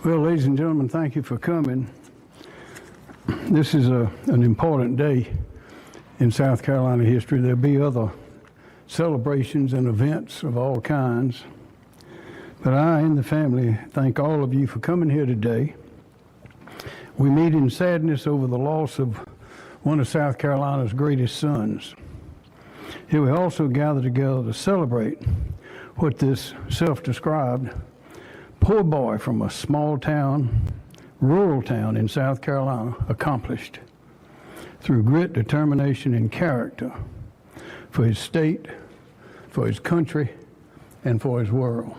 Well, ladies and gentlemen, thank you for coming. This is an important day in South Carolina history. There'll be other celebrations and events of all kinds. But I and the family thank all of you for coming here today. We meet in sadness over the loss of one of South Carolina's greatest sons. Here we also gather together to celebrate what this self-described poor boy from a small town, rural town in South Carolina accomplished through grit, determination, and character for his state, for his country, and for his world.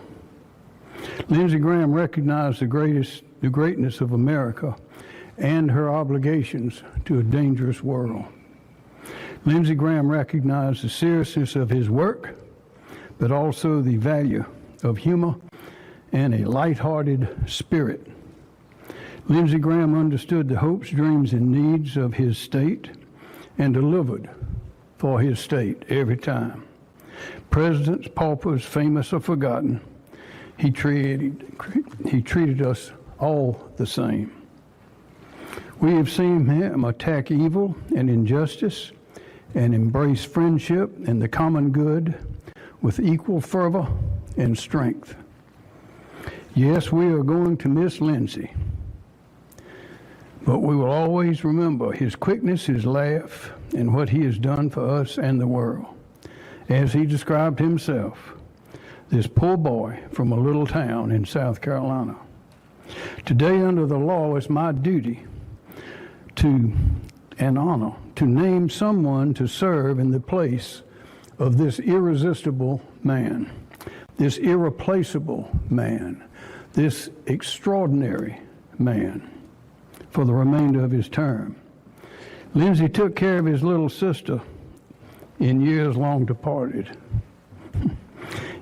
Lindsey Graham recognized the greatness of America and her obligations to a dangerous world. Lindsey Graham recognized the seriousness of his work, but also the value of humor and a light-hearted spirit. Lindsey Graham understood the hopes, dreams, and needs of his state and delivered for his state every time. Presidents, paupers, famous or forgotten, he treated us all the same. We have seen him attack evil and injustice and embrace friendship and the common good with equal fervor and strength. Yes, we are going to miss Lindsey, but we will always remember his quickness, his laugh, and what he has done for us and the world. As he described himself, this poor boy from a little town in South Carolina. Today, under the law, it's my duty and honor to name someone to serve in the place of this irresistible man, this irreplaceable man, this extraordinary man for the remainder of his term. Lindsey took care of his little sister in years long departed.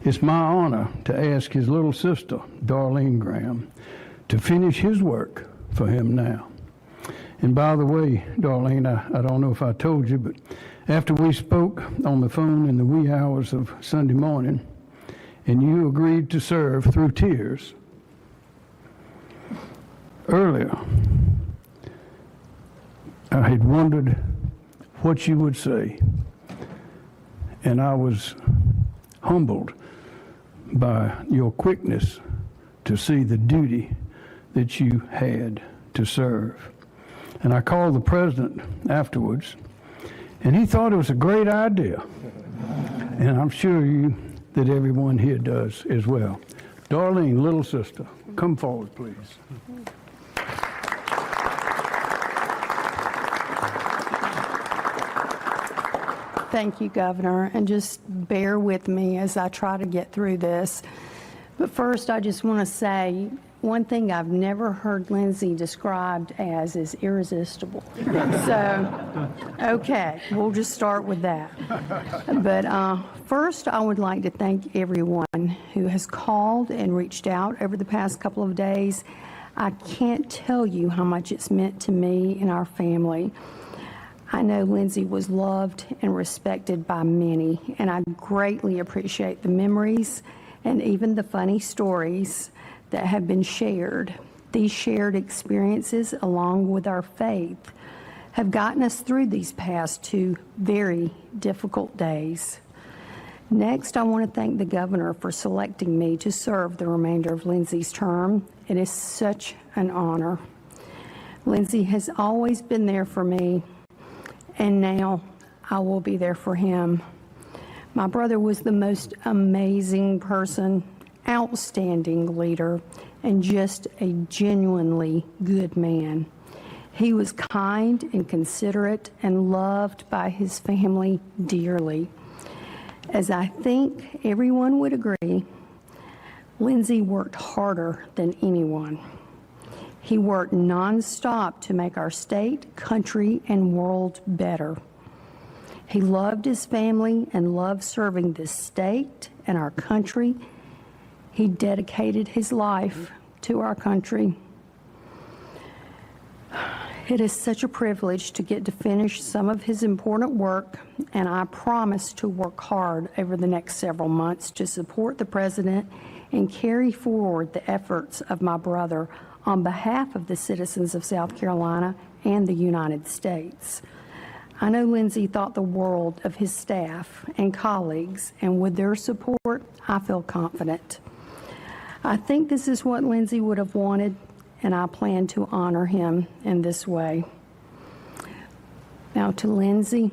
It's my honor to ask his little sister, Darline Graham, to finish his work for him now. And by the way, Darline, I don't know if I told you, but after we spoke on the phone in the wee hours of Sunday morning, and you agreed to serve through tears, earlier, I had wondered what you would say, and I was humbled by your quickness to see the duty that you had to serve. And I called the president afterwards, and he thought it was a great idea. And I'm sure that everyone here does as well. Darline, little sister, come forward, please. Thank you, Governor, and just bear with me as I try to get through this. But first, I just want to say one thing I've never heard Lindsey described as is irresistible. So, okay, we'll just start with that. But first, I would like to thank everyone who has called and reached out over the past couple of days. I can't tell you how much it's meant to me and our family. I know Lindsey was loved and respected by many, and I greatly appreciate the memories and even the funny stories that have been shared. These shared experiences, along with our faith, have gotten us through these past 2 very difficult days. Next, I want to thank the governor for selecting me to serve the remainder of Lindsey's term. It is such an honor. Lindsey has always been there for me, and now I will be there for him. My brother was the most amazing person, outstanding leader, and just a genuinely good man. He was kind and considerate and loved by his family dearly. As I think everyone would agree, Lindsey worked harder than anyone. He worked nonstop to make our state, country, and world better. He loved his family and loved serving this state and our country. He dedicated his life to our country. It is such a privilege to get to finish some of his important work, and I promise to work hard over the next several months to support the President and carry forward the efforts of my brother on behalf of the citizens of South Carolina and the United States. I know Lindsey thought the world of his staff and colleagues, and with their support, I feel confident. I think this is what Lindsey would have wanted, and I plan to honor him in this way. Now to Lindsey,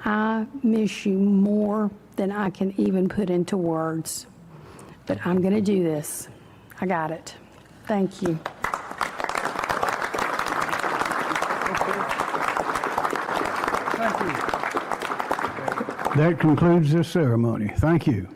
I miss you more than I can even put into words, but I'm going to do this. I got it. Thank you. That concludes this ceremony. Thank you.